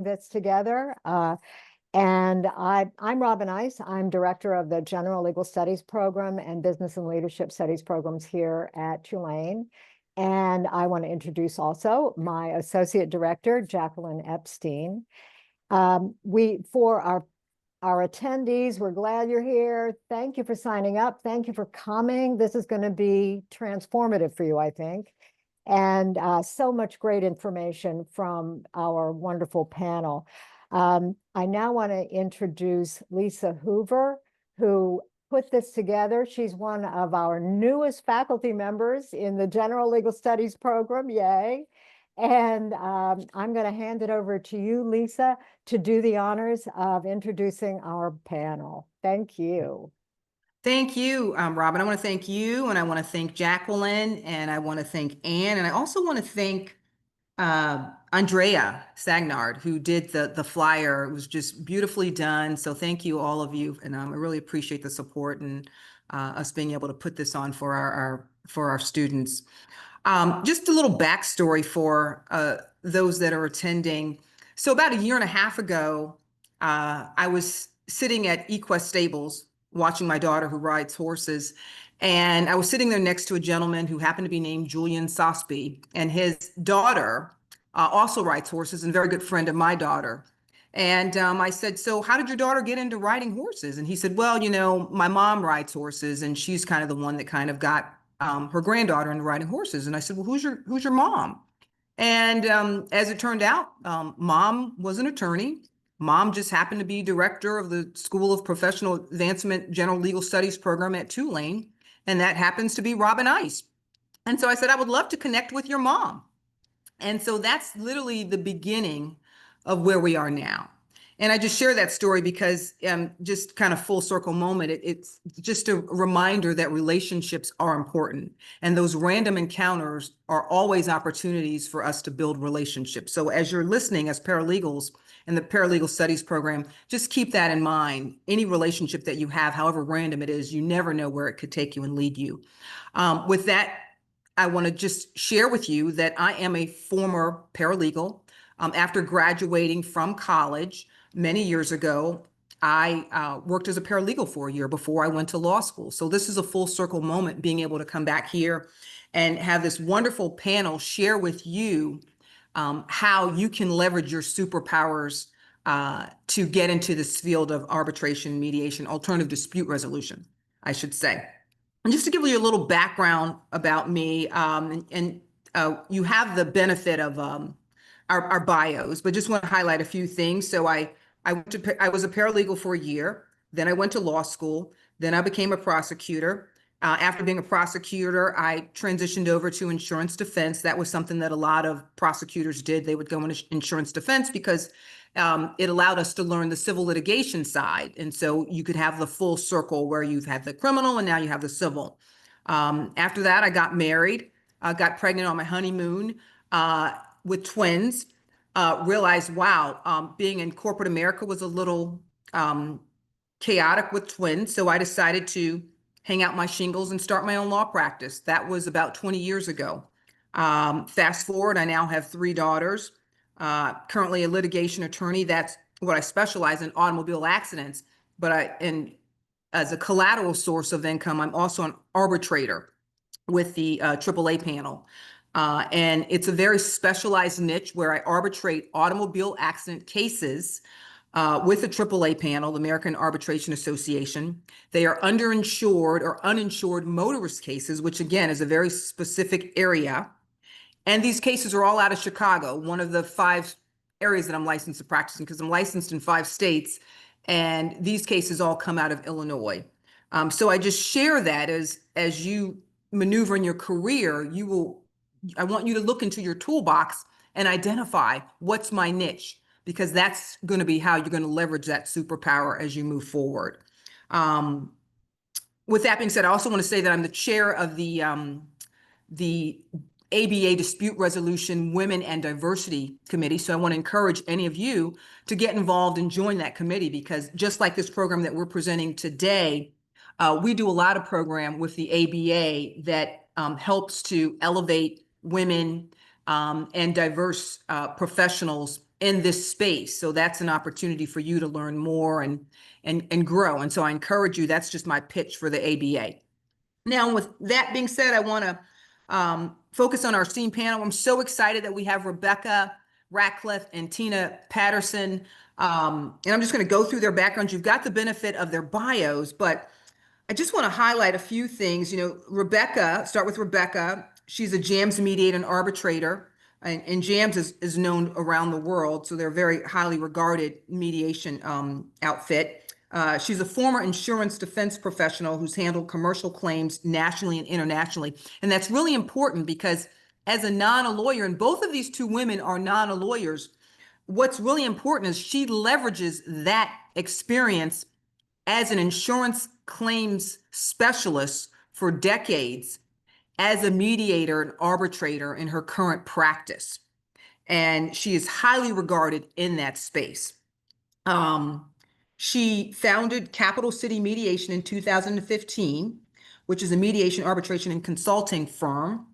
this together. And I'm Robin Ice. I'm director of the General Legal Studies program and Business and Leadership Studies programs here at Tulane. And I want to introduce also my associate director, Jacqueline Epstein. For our attendees, we're glad you're here. Thank you for signing up. Thank you for coming. This is going to be transformative for you, I think. And so much great information from our wonderful panel. I now want to introduce Lisa Hoover, who put this together. She's one of our newest faculty members in the General Legal Studies program, yay. And I'm going to hand it over to you, Lisa, to do the honors of introducing our panel. Thank you. Thank you, Robin. I want to thank you, and I want to thank Jacqueline, and I want to thank Anne, and I also want to thank Andrea Sagnard, who did the flyer. It was just beautifully done. So thank you, all of you, and I really appreciate the support and us being able to put this on for our students. Just a little backstory for those that are attending. So about a year and a half ago, I was sitting at Equest Stables watching my daughter who rides horses. And I was sitting there next to a gentleman who happened to be named Julian Sosby, and his daughter also rides horses and a very good friend of my daughter. And I said, so how did your daughter get into riding horses? And he said, well, you know, my mom rides horses, and she's kind of the one that kind of got her granddaughter into riding horses. And I said, well, who's your mom? And as it turned out, mom was an attorney. Mom just happened to be director of the School of Professional Advancement General Legal Studies program at Tulane. And that happens to be Robin Ice. And so I said, I would love to connect with your mom. And so that's literally the beginning of where we are now. And I just share that story because just kind of full circle moment, it's just a reminder that relationships are important. And those random encounters are always opportunities for us to build relationships. So as you're listening as paralegals in the Paralegal Studies program, just keep that in mind. Any relationship that you have, however random it is, you never know where it could take you and lead you. With that, I want to just share with you that I am a former paralegal. After graduating from college many years ago, I worked as a paralegal for a year before I went to law school. So this is a full circle moment, being able to come back here and have this wonderful panel share with you how you can leverage your superpowers to get into this field of arbitration, mediation, alternative dispute resolution, I should say. And just to give you a little background about me, you have the benefit of our bios, but just want to highlight a few things. So I was a paralegal for a year, then I went to law school, then I became a prosecutor. After being a prosecutor, I transitioned over to insurance defense. That was something that a lot of prosecutors did. They would go into insurance defense because it allowed us to learn the civil litigation side. And so you could have the full circle where you've had the criminal and now you have the civil. After that, I got married, got pregnant on my honeymoon with twins, realized, wow, being in corporate America was a little chaotic with twins. So I decided to hang out my shingles and start my own law practice. That was about 20 years ago. Fast forward, I now have 3 daughters, currently a litigation attorney. That's what I specialize in, automobile accidents. But as a collateral source of income, I'm also an arbitrator with the AAA panel. And it's a very specialized niche where I arbitrate automobile accident cases with the AAA panel, the American Arbitration Association. They are underinsured or uninsured motorist cases, which again is a very specific area. And these cases are all out of Chicago, one of the 5 areas that I'm licensed to practice in, because I'm licensed in 5 states. And these cases all come out of Illinois. So I just share that as you maneuver in your career, I want you to look into your toolbox and identify what's my niche, because that's going to be how you're going to leverage that superpower as you move forward. With that being said, I also want to say that I'm the chair of the ABA Dispute Resolution Women and Diversity Committee. So I want to encourage any of you to get involved and join that committee, because just like this program that we're presenting today, we do a lot of program with the ABA that helps to elevate women and diverse professionals in this space. So that's an opportunity for you to learn more and grow. And so I encourage you, that's just my pitch for the ABA. Now, with that being said, I want to focus on our esteemed panel. I'm so excited that we have Rebekah Ratliff and Tina Patterson. And I'm just going to go through their backgrounds. You've got the benefit of their bios, but I just want to highlight a few things. You know, Rebekah, start with Rebekah. She's a JAMS mediator and arbitrator, and JAMS is known around the world, so they're a very highly regarded mediation outfit. She's a former insurance defense professional who's handled commercial claims nationally and internationally. And that's really important because as a non-lawyer, and both of these two women are non-lawyers, what's really important is she leverages that experience as an insurance claims specialist for decades as a mediator and arbitrator in her current practice. And she is highly regarded in that space. She founded Capital City Mediation in 2015, which is a mediation, arbitration, and consulting firm.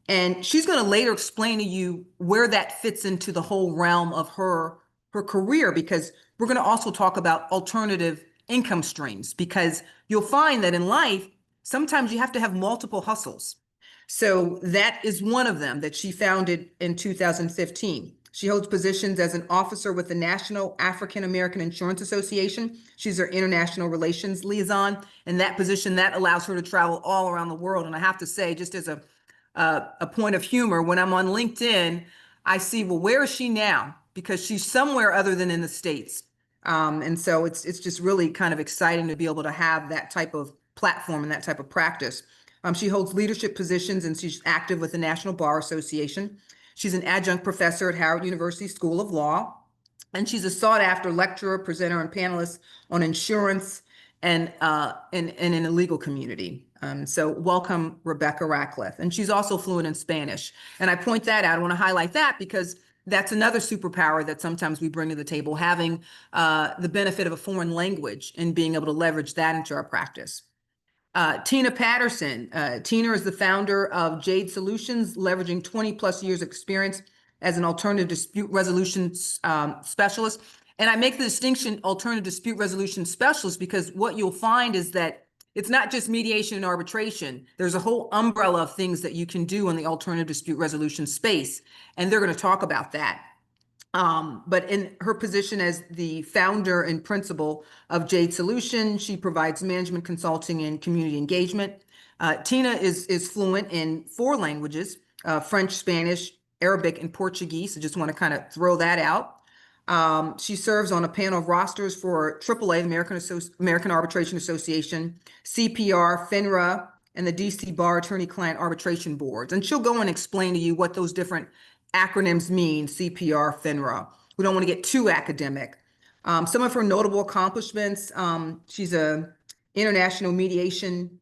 And she's going to later explain to you where that fits into the whole realm of her career, because we're going to also talk about alternative income streams, because you'll find that in life, sometimes you have to have multiple hustles. So that is one of them that she founded in 2015. She holds positions as an officer with the National African American Insurance Association. She's her international relations liaison. And that position, that allows her to travel all around the world. And I have to say, just as a point of humor, when I'm on LinkedIn, I see, well, where is she now? Because she's somewhere other than in the States. And so it's just really kind of exciting to be able to have that type of platform and that type of practice. She holds leadership positions and she's active with the National Bar Association. She's an adjunct professor at Howard University School of Law, and she's a sought-after lecturer, presenter, and panelist on insurance and in the legal community. So welcome, Rebekah Ratliff. And she's also fluent in Spanish. And I point that out. I want to highlight that because that's another superpower that sometimes we bring to the table, having the benefit of a foreign language and being able to leverage that into our practice. Tina Patterson. Tina is the founder of Jade Solutions, leveraging 20 plus years experience as an alternative dispute resolution specialist. And I make the distinction alternative dispute resolution specialist because what you'll find is that it's not just mediation and arbitration. There's a whole umbrella of things that you can do in the alternative dispute resolution space. And they're going to talk about that. But in her position as the founder and principal of Jade Solution, she provides management consulting and community engagement. Tina is fluent in 4 languages, French, Spanish, Arabic, and Portuguese. I just want to kind of throw that out. She serves on a panel of rosters for AAA, the American Arbitration Association, CPR, FINRA, and the DC Bar Attorney Client Arbitration Boards. And she'll go and explain to you what those different acronyms mean, CPR, FINRA. We don't want to get too academic. Some of her notable accomplishments, she's a International Mediation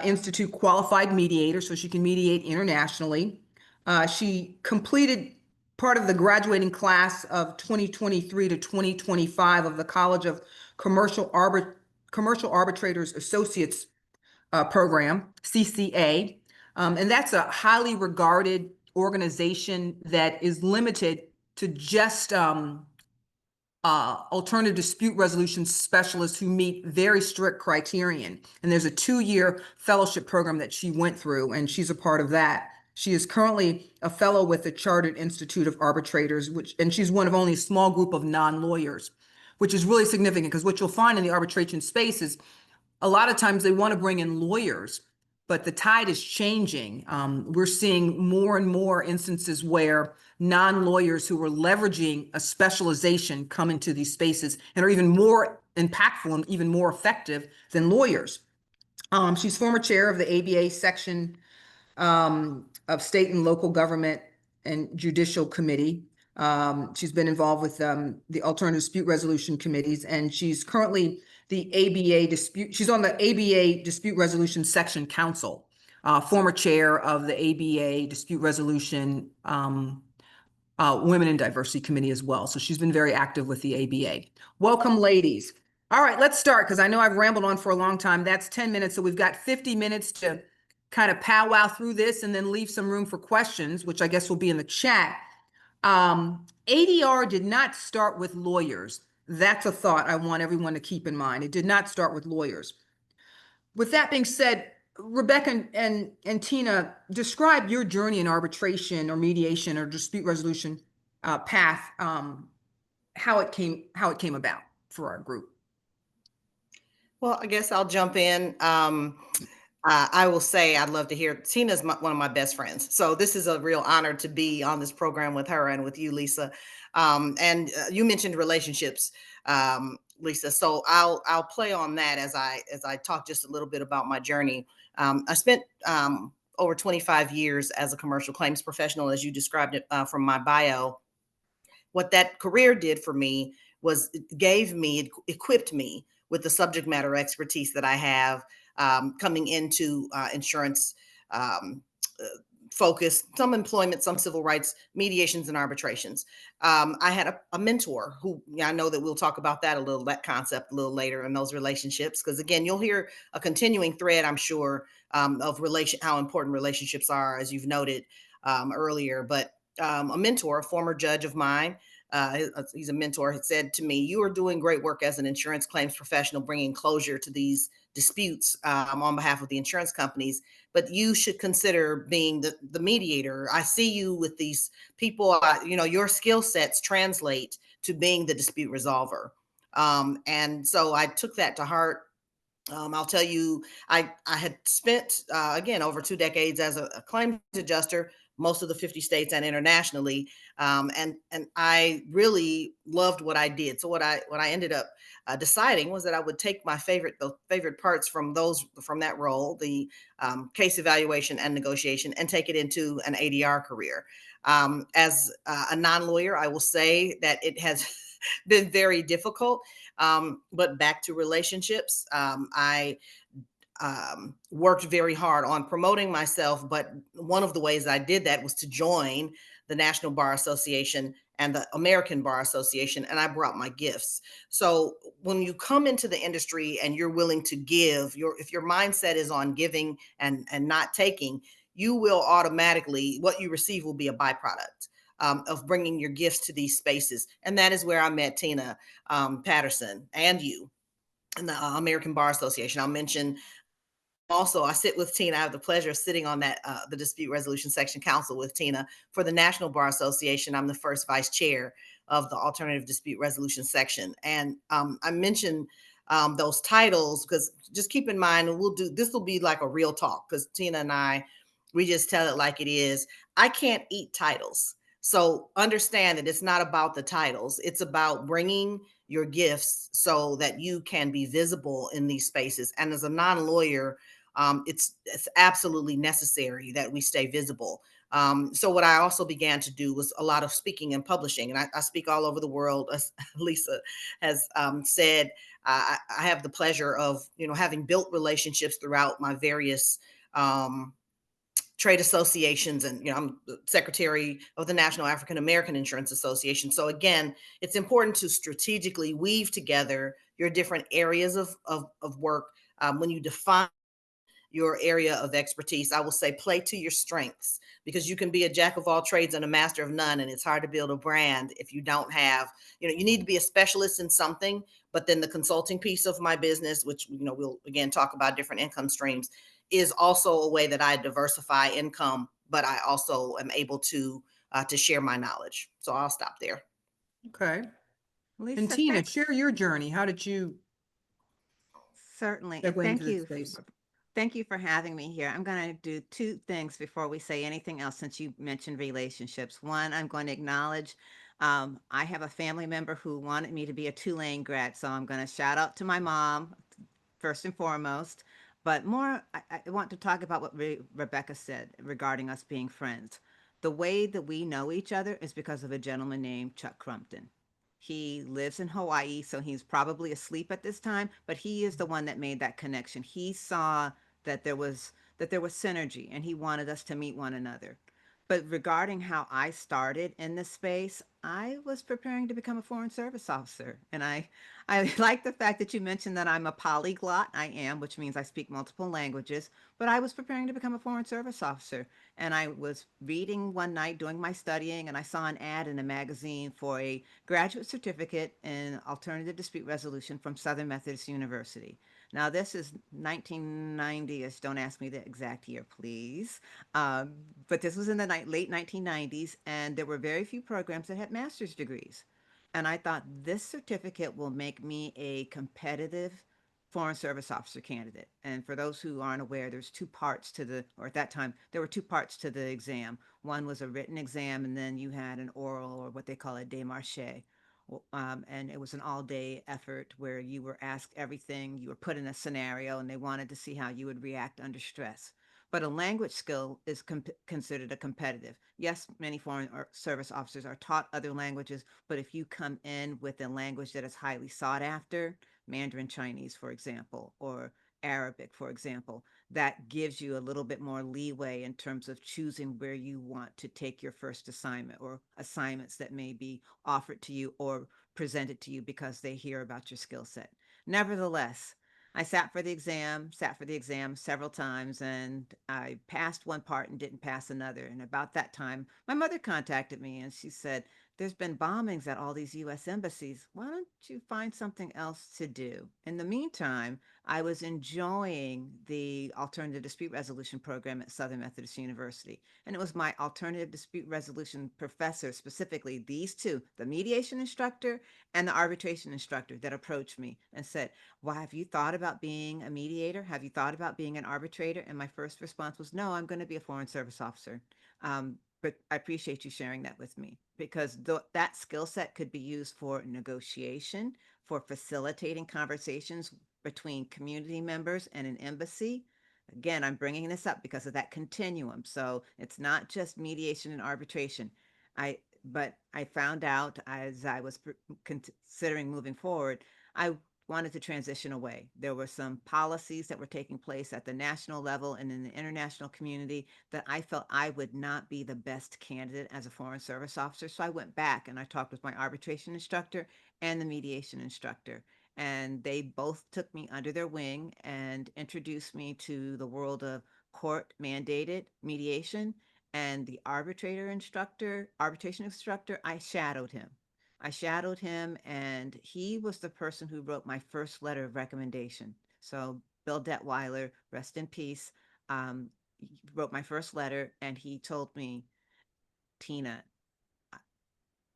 Institute qualified mediator, so she can mediate internationally. She completed part of the graduating class of 2023 to 2025 of the College of Commercial Arbitrators Associates program, CCA. And that's a highly regarded organization that is limited to just alternative dispute resolution specialists who meet very strict criterion. And there's a 2-year fellowship program that she went through, and she's a part of that. She is currently a fellow with the Chartered Institute of Arbitrators, and she's one of only a small group of non-lawyers, which is really significant because what you'll find in the arbitration space is a lot of times they want to bring in lawyers, but the tide is changing. We're seeing more and more instances where non-lawyers who are leveraging a specialization come into these spaces and are even more impactful and even more effective than lawyers. She's former chair of the ABA section of state and local government and judicial committee. She's been involved with the alternative dispute resolution committees, and she's currently she's on the ABA dispute resolution section council, former chair of the ABA dispute resolution women and diversity committee as well. So she's been very active with the ABA. Welcome, ladies. All right, let's start because I know I've rambled on for a long time. That's 10 minutes. So we've got 50 minutes to kind of powwow through this and then leave some room for questions, which I guess will be in the chat. ADR did not start with lawyers. That's a thought I want everyone to keep in mind. It did not start with lawyers. With that being said, Rebekah and Tina, describe your journey in arbitration or mediation or dispute resolution path, how it came about for our group. Well, I guess I'll jump in. I will say I'd love to hear. Tina's one of my best friends, so this is a real honor to be on this program with her and with you, Lisa. And you mentioned relationships, Lisa. So I'll play on that as I talk just a little bit about my journey. I spent over 25 years as a commercial claims professional, as you described it from my bio. What that career did for me was it equipped me with the subject matter expertise that I have coming into insurance focus, some employment, some civil rights, mediations and arbitrations. I had a mentor who I know that we'll talk about that concept a little later in those relationships. Because again, you'll hear a continuing thread, I'm sure, of how important relationships are, as you've noted earlier. But a mentor, a former judge of mine, he's a mentor, had said to me, "You are doing great work as an insurance claims professional, bringing closure to these disputes on behalf of the insurance companies, but you should consider being the mediator. I see you with these people, your skill sets translate to being the dispute resolver." And so I took that to heart. I'll tell you, I had spent, again, over 2 decades as a claims adjuster, most of the 50 states and internationally. And I really loved what I did. So what I ended up deciding was that I would take the favorite parts from that role, the case evaluation and negotiation, and take it into an ADR career. As a non-lawyer, I will say that it has been very difficult. But back to relationships, I worked very hard on promoting myself. But one of the ways I did that was to join the National Bar Association and the American Bar Association, and I brought my gifts. So when you come into the industry and you're willing to give, if your mindset is on giving and not taking, you will automatically, what you receive will be a byproduct of bringing your gifts to these spaces. And that is where I met Tina Patterson and you in the American Bar Association. I'll mention also, I sit with Tina. I have the pleasure of sitting on that the Dispute Resolution Section Council with Tina for the National Bar Association. I'm the first vice chair of the Alternative Dispute Resolution Section. And I mentioned those titles because just keep in mind, this will be like a real talk because Tina and we just tell it like it is. I can't eat titles. So understand that it's not about the titles. It's about bringing your gifts so that you can be visible in these spaces. And as a non-lawyer, it's absolutely necessary that we stay visible. So what I also began to do was a lot of speaking and publishing, and I speak all over the world, as Lisa has said. I have the pleasure of having built relationships throughout my various trade associations, and I'm the secretary of the National African American Insurance Association. So again, it's important to strategically weave together your different areas of work. When you define your area of expertise, I will say play to your strengths, because you can be a jack of all trades and a master of none, and it's hard to build a brand if you don't have, you need to be a specialist in something. But then the consulting piece of my business, which we'll again talk about different income streams, is also a way that I diversify income, but I also am able to share my knowledge. So I'll stop there. Okay. Lisa, And Tina, share your journey. How did you certainly. segue Thank into this you. space? Thank you for having me here. I'm going to do two things before we say anything else, since you mentioned relationships. One, I'm going to acknowledge I have a family member who wanted me to be a Tulane grad, so I'm going to shout out to my mom first and foremost. But more, I want to talk about what Rebekah said regarding us being friends. The way that we know each other is because of a gentleman named Chuck Crumpton. He lives in Hawaii, so he's probably asleep at this time, but he is the one that made that connection. He saw that there was synergy, and he wanted us to meet one another. But regarding how I started in this space, I was preparing to become a foreign service officer. And I like the fact that you mentioned that I'm a polyglot. I am, which means I speak multiple languages, but I was preparing to become a foreign service officer. And I was reading one night doing my studying, and I saw an ad in a magazine for a graduate certificate in alternative dispute resolution from Southern Methodist University. Now, this is 1990ish. Don't ask me the exact year, please. Um, but this was in the late 1990s, and there were very few programs that had master's degrees. And I thought this certificate will make me a competitive Foreign Service Officer candidate. And for those who aren't aware, there's two parts to the, or at that time, there were two parts to the exam. One was a written exam, and then you had an oral, or what they call a démarché. And it was an all-day effort where you were asked everything. You were put in a scenario, and they wanted to see how you would react under stress. But a language skill is considered a competitive. Yes, many foreign service officers are taught other languages, but if you come in with a language that is highly sought after, Mandarin Chinese, for example, or Arabic, for example, that gives you a little bit more leeway in terms of choosing where you want to take your first assignment, or assignments that may be offered to you or presented to you because they hear about your skill set. Nevertheless, I sat for the exam several times, and I passed one part and didn't pass another. And about that time, my mother contacted me and she said, "There's been bombings at all these US embassies. Why don't you find something else to do?" In the meantime, I was enjoying the alternative dispute resolution program at Southern Methodist University. And it was my alternative dispute resolution professor, specifically these two, the mediation instructor and the arbitration instructor, that approached me and said, "Well, have you thought about being a mediator? Have you thought about being an arbitrator?" And my first response was, "No, I'm going to be a foreign service officer." But I appreciate you sharing that with me, because that skill set could be used for negotiation, for facilitating conversations between community members and an embassy. Again, I'm bringing this up because of that continuum. So it's not just mediation and arbitration. But I found out as I was considering moving forward, I wanted to transition away. There were some policies that were taking place at the national level and in the international community that I felt I would not be the best candidate as a foreign service officer. So I went back and I talked with my arbitration instructor and the mediation instructor. And they both took me under their wing and introduced me to the world of court mandated mediation. And the arbitration instructor, I shadowed him. And he was the person who wrote my first letter of recommendation. So Bill Detweiler, rest in peace, wrote my first letter, and he told me, "Tina,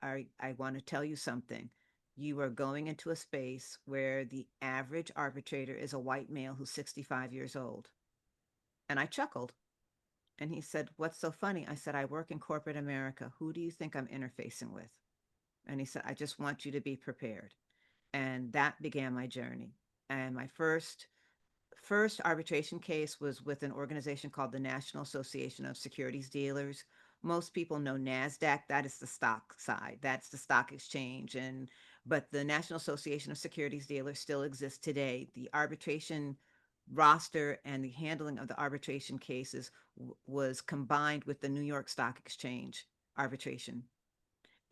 I want to tell you something. You are going into a space where the average arbitrator is a white male who's 65 years old." And I chuckled. And he said, "What's so funny?" I said, "I work in corporate America. Who do you think I'm interfacing with?" And he said, "I just want you to be prepared." And that began my journey. And my first arbitration case was with an organization called the National Association of Securities Dealers. Most people know NASDAQ. That is the stock side. That's the stock exchange. But the National Association of Securities Dealers still exists today. The arbitration roster and the handling of the arbitration cases was combined with the New York Stock Exchange arbitration,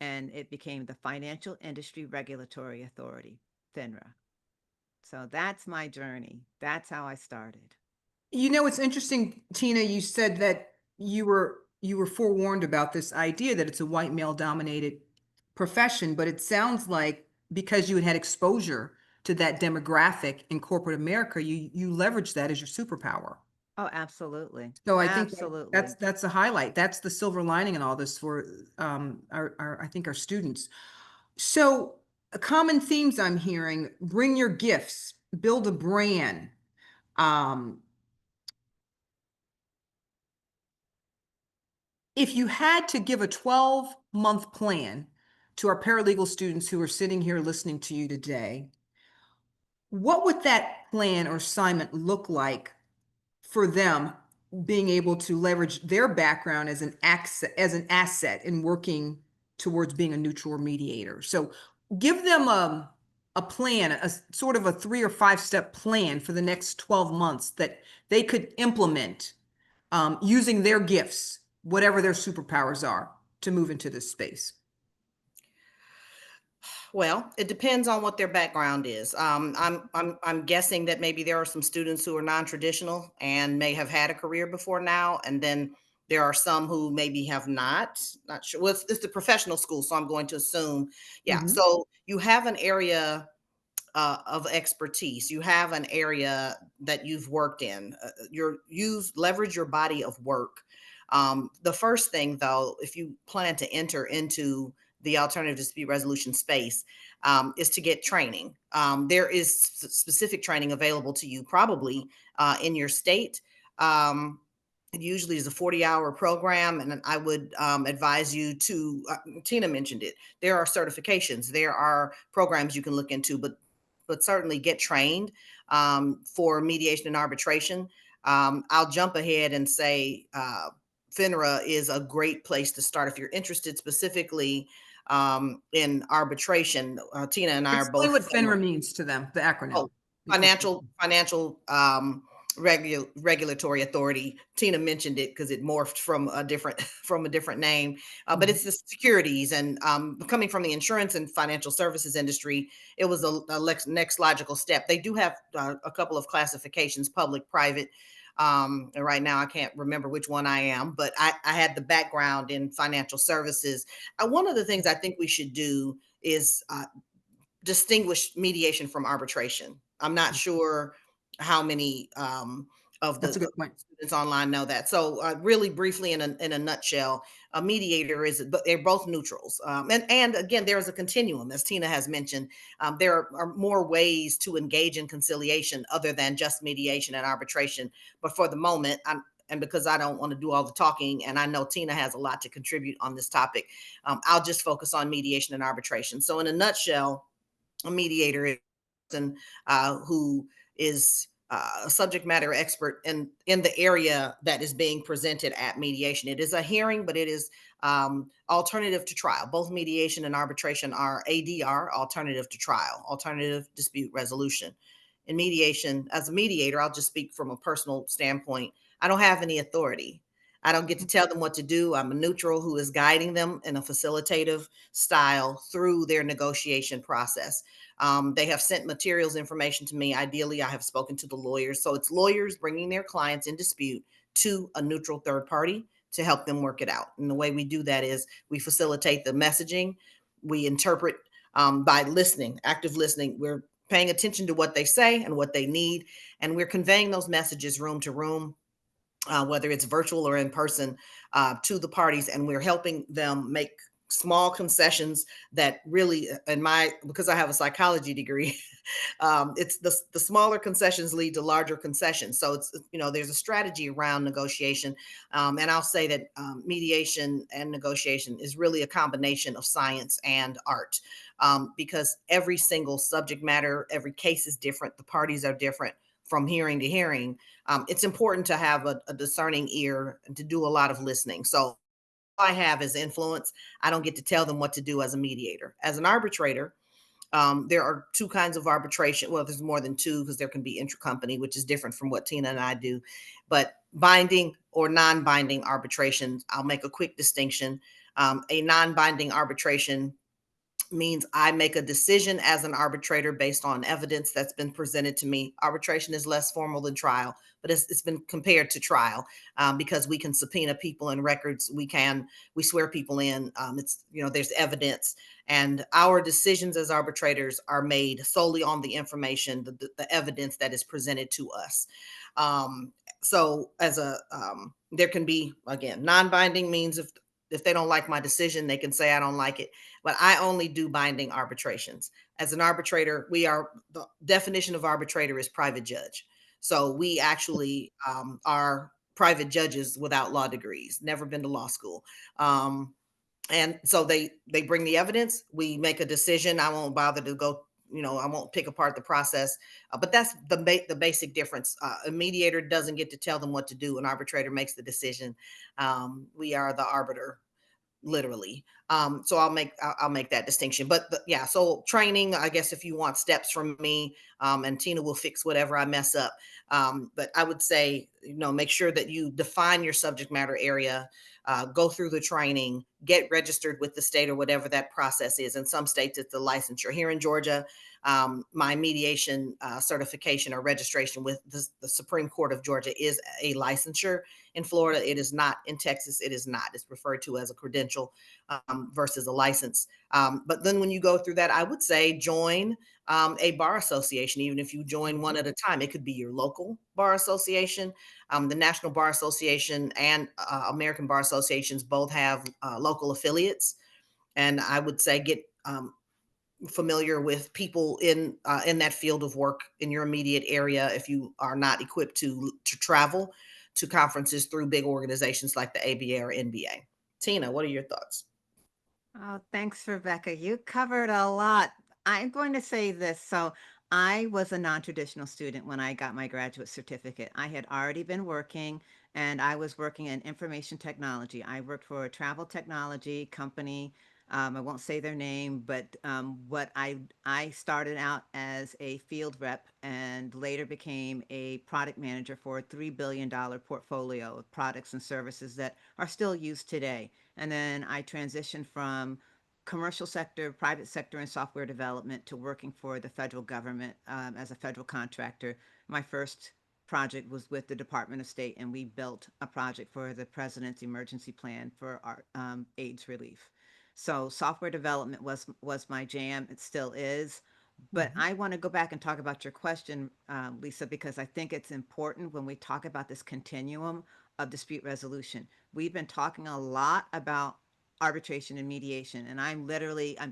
and it became the Financial Industry Regulatory Authority, FINRA. So that's my journey. That's how I started. You know, it's interesting, Tina, you said that you were forewarned about this idea that it's a white male dominated profession, but it sounds like because you had exposure to that demographic in corporate America, you leverage that as your superpower. Oh, absolutely. So I think Absolutely. that's a highlight. That's the silver lining in all this for our I think our students. So common themes I'm hearing: bring your gifts, build a brand. If you had to give a 12-month plan to our paralegal students who are sitting here listening to you today, what would that plan or assignment look like for them, being able to leverage their background as an asset in working towards being a neutral mediator? So give them a plan, a sort of a 3 or 5 step plan for the next 12 months that they could implement using their gifts, whatever their superpowers are, to move into this space. Well, it depends on what their background is. I'm guessing that maybe there are some students who are non-traditional and may have had a career before now, and then there are some who maybe have not. Not sure. Well, it's the professional school, so I'm going to assume, yeah. Mhm. So you have an area of expertise. You have an area that you've worked in. You've leverage your body of work. The first thing, though, if you plan to enter into the alternative dispute resolution space, is to get training. There is specific training available to you, probably in your state. It usually is a 40-hour program, and I would advise you to. Tina mentioned it. There are certifications. There are programs you can look into, but certainly get trained for mediation and arbitration. I'll jump ahead and say FINRA is a great place to start if you're interested specifically in arbitration. Tina and I are Explain both what former, FINRA means to them, the acronym. oh, financial regulatory authority. Tina mentioned it because it morphed from a different from a different name, but it's the securities, and coming from the insurance and financial services industry, it was a next logical step. They do have a couple of classifications: public, private. And right now I can't remember which one I am, but I had the background in financial services. One of the things I think we should do is distinguish mediation from arbitration. I'm not sure how many of That's a the good point. students online know that. So, really briefly, in a nutshell, a mediator is, but they're both neutrals. And again, there is a continuum, as Tina has mentioned. There are more ways to engage in conciliation other than just mediation and arbitration. But for the moment, and because I don't want to do all the talking, and I know Tina has a lot to contribute on this topic, I'll just focus on mediation and arbitration. So, in a nutshell, a mediator is a person who is a subject matter expert in the area that is being presented at mediation. It is a hearing, but it is alternative to trial. Both mediation and arbitration are ADR, alternative to trial, alternative dispute resolution. In mediation, as a mediator, I'll just speak from a personal standpoint. I don't have any authority. I don't get to tell them what to do. I'm a neutral who is guiding them in a facilitative style through their negotiation process. They have sent materials, information to me. Ideally, I have spoken to the lawyers. So it's lawyers bringing their clients in dispute to a neutral third party to help them work it out. And the way we do that is we facilitate the messaging. We interpret by listening, active listening. We're paying attention to what they say and what they need. And we're conveying those messages room to room, whether it's virtual or in person, to the parties, and we're helping them make small concessions that really, because I have a psychology degree, it's the smaller concessions lead to larger concessions. So it's, there's a strategy around negotiation, and I'll say that mediation and negotiation is really a combination of science and art, because every single subject matter, every case is different. The parties are different from hearing to hearing. It's important to have a discerning ear and to do a lot of listening. So all I have is influence. I don't get to tell them what to do as a mediator. As an arbitrator, there are two kinds of arbitration. Well, there's more than two because there can be intracompany, which is different from what Tina and I do. But binding or non-binding arbitration, I'll make a quick distinction. A non-binding arbitration means I make a decision as an arbitrator based on evidence that's been presented to me. Arbitration is less formal than trial, but it's been compared to trial because we can subpoena people and records. We swear people in. There's evidence, and our decisions as arbitrators are made solely on the information, the evidence that is presented to us. So there can be, again, non-binding means if they don't like my decision, they can say I don't like it. But I only do binding arbitrations. As an arbitrator, the definition of arbitrator is private judge. So we actually are private judges without law degrees, never been to law school. And so they bring the evidence, we make a decision. I won't bother to go, I won't pick apart the process, but that's the basic difference. A mediator doesn't get to tell them what to do. An arbitrator makes the decision. We are the arbiter, literally. So I'll make that distinction. But yeah, so training, I guess, if you want steps from me, and Tina will fix whatever I mess up. But I would say, make sure that you define your subject matter area. go through the training, get registered with the state or whatever that process is. In some states, it's the licensure. Here in Georgia, my mediation certification or registration with the Supreme Court of Georgia is a licensure. In Florida, it is not. In Texas, it is not. It's referred to as a credential versus a license. But then when you go through that, I would say join a bar association, even if you join one at a time. It could be your local bar association. The National Bar Association and American Bar Associations both have local affiliates. And I would say get familiar with people in that field of work in your immediate area if you are not equipped to travel to conferences through big organizations like the ABA or NBA. Tina, what are your thoughts? Oh, thanks, Rebekah. You covered a lot. I'm going to say this. So, I was a non-traditional student when I got my graduate certificate. I had already been working, and I was working in information technology. I worked for a travel technology company. I won't say their name, but what I started out as a field rep and later became a product manager for a $3 billion portfolio of products and services that are still used today. And then I transitioned from commercial sector, private sector, and software development to working for the federal government as a federal contractor. My first project was with the Department of State, and we built a project for the President's emergency plan for our AIDS relief. So software development was my jam. It still is. But I want to go back and talk about your question, Lisa, because I think it's important when we talk about this continuum of dispute resolution. We've been talking a lot about arbitration and mediation, and I'm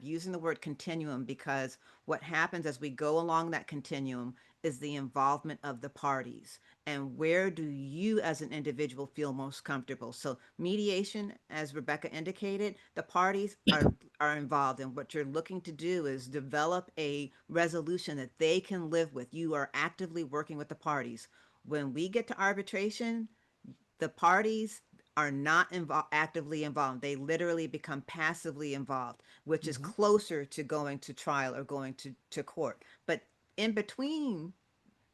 using the word continuum because what happens as we go along that continuum is the involvement of the parties. And where do you as an individual feel most comfortable? So mediation, as Rebekah indicated, the parties are involved, and what you're looking to do is develop a resolution that they can live with. You are actively working with the parties. When we get to arbitration, the parties are not actively involved. They literally become passively involved, which is closer to going to trial or going to court. But in between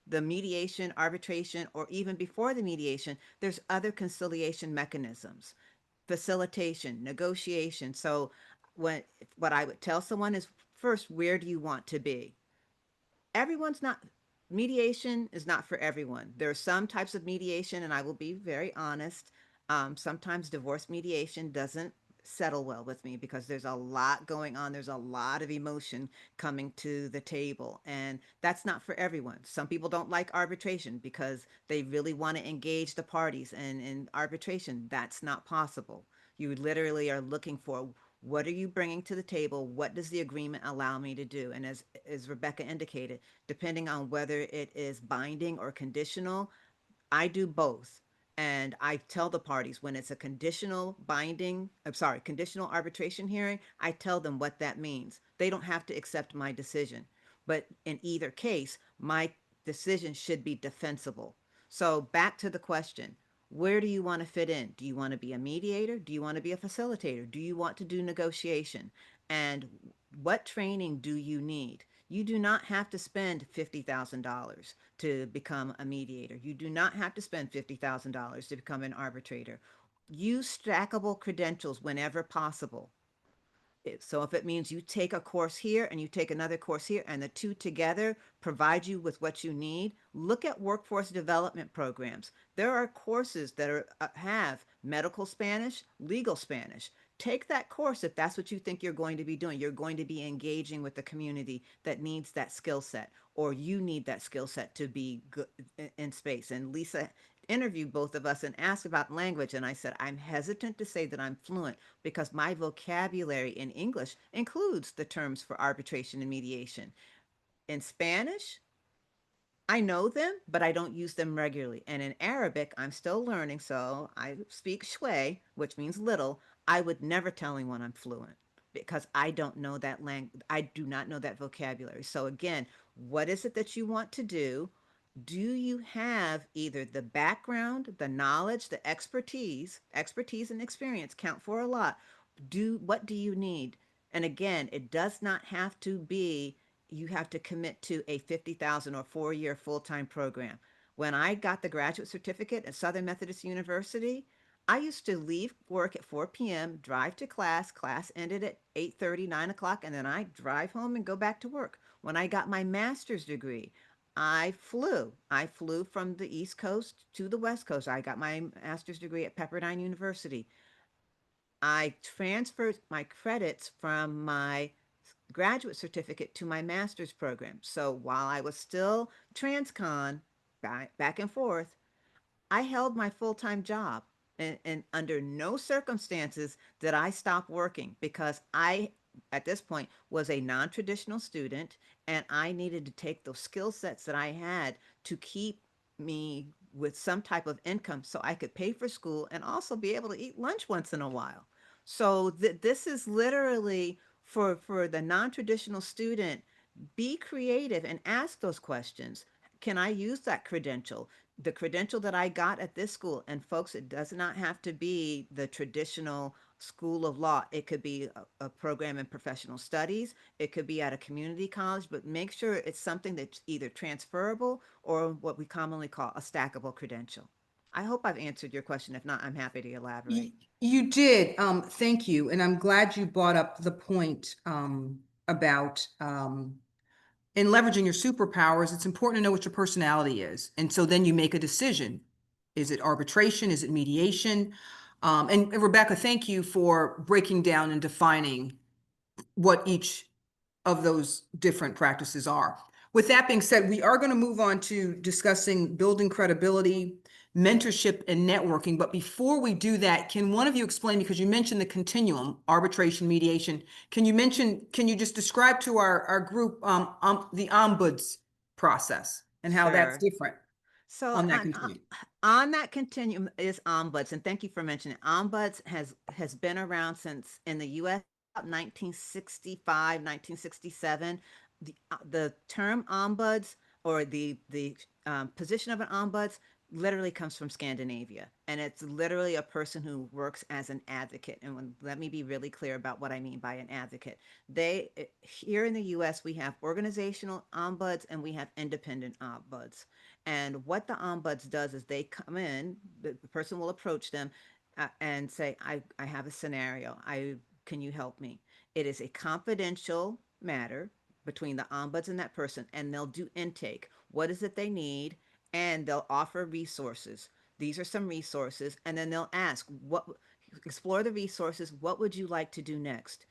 the mediation, arbitration, or even before the mediation, there's other conciliation mechanisms, facilitation, negotiation. So what I would tell someone is, first, where do you want to be? Everyone's not, mediation is not for everyone. There are some types of mediation, and I will be very honest. Sometimes divorce mediation doesn't settle well with me because there's a lot going on. There's a lot of emotion coming to the table, and that's not for everyone. Some people don't like arbitration because they really want to engage the parties, and in arbitration, that's not possible. You literally are looking for, what are you bringing to the table? What does the agreement allow me to do? And as Rebekah indicated, depending on whether it is binding or conditional, I do both. And I tell the parties when it's a conditional arbitration hearing, I tell them what that means. They don't have to accept my decision. But in either case, my decision should be defensible. So back to the question, where do you want to fit in? Do you want to be a mediator? Do you want to be a facilitator? Do you want to do negotiation? And what training do you need? You do not have to spend $50,000 to become a mediator. You do not have to spend $50,000 to become an arbitrator. Use stackable credentials whenever possible. So if it means you take a course here and you take another course here, and the two together provide you with what you need, look at workforce development programs. There are courses that have medical Spanish, legal Spanish. Take that course if that's what you think you're going to be doing. You're going to be engaging with the community that needs that skill set, or you need that skill set to be good in space. And Lisa interviewed both of us and asked about language, and I said I'm hesitant to say that I'm fluent because my vocabulary in English includes the terms for arbitration and mediation. In Spanish, I know them, but I don't use them regularly. And in Arabic, I'm still learning, so I speak shway, which means little. I would never tell anyone I'm fluent because I don't know that language. I do not know that vocabulary. So again, what is it that you want to do? Do you have either the background, the knowledge, the expertise and experience count for a lot. What do you need? And again, it does not have to be, you have to commit to a 50,000 or 4-year full-time program. When I got the graduate certificate at Southern Methodist University, I used to leave work at 4 p.m., drive to class. Class ended at 8:30, 9 o'clock, and then I drive home and go back to work. When I got my master's degree, I flew. I flew from the East Coast to the West Coast. I got my master's degree at Pepperdine University. I transferred my credits from my graduate certificate to my master's program. So while I was still transcon back and forth, I held my full-time job, and under no circumstances did I stop working, because I, at this point, was a non-traditional student, and I needed to take those skill sets that I had to keep me with some type of income so I could pay for school and also be able to eat lunch once in a while. So this is literally for the non-traditional student. Be creative and ask those questions. Can I use that credential? The credential that I got at this school, and folks, it does not have to be the traditional school of law. It could be a program in professional studies. It could be at a community college, but make sure it's something that's either transferable or what we commonly call a stackable credential. I hope I've answered your question. If not, I'm happy to elaborate. You did. Thank you. And I'm glad you brought up the point about in leveraging your superpowers, it's important to know what your personality is. And so then you make a decision. Is it arbitration? Is it mediation? And Rebekah, thank you for breaking down and defining what each of those different practices are. With that being said, we are going to move on to discussing building credibility, mentorship, and networking. But before we do that, can one of you explain, because you mentioned the continuum, arbitration, mediation, can you just describe to our group the ombuds process and how that's Sure. different So on that continuum? on that continuum is ombuds, and thank you for mentioning it. Ombuds has been around since in the U.S. about 1965, 1967. The term ombuds, or the position of an ombuds, literally comes from Scandinavia, and it's literally a person who works as an advocate. And let me be really clear about what I mean by an advocate. Here in the U.S. we have organizational ombuds and we have independent ombuds. And what the ombuds does is they come in, the person will approach them and say, I have a scenario. Can you help me? It is a confidential matter between the ombuds and that person, and they'll do intake. What is it they need? And they'll offer resources. These are some resources. And then they'll ask, explore the resources. What would you like to do next?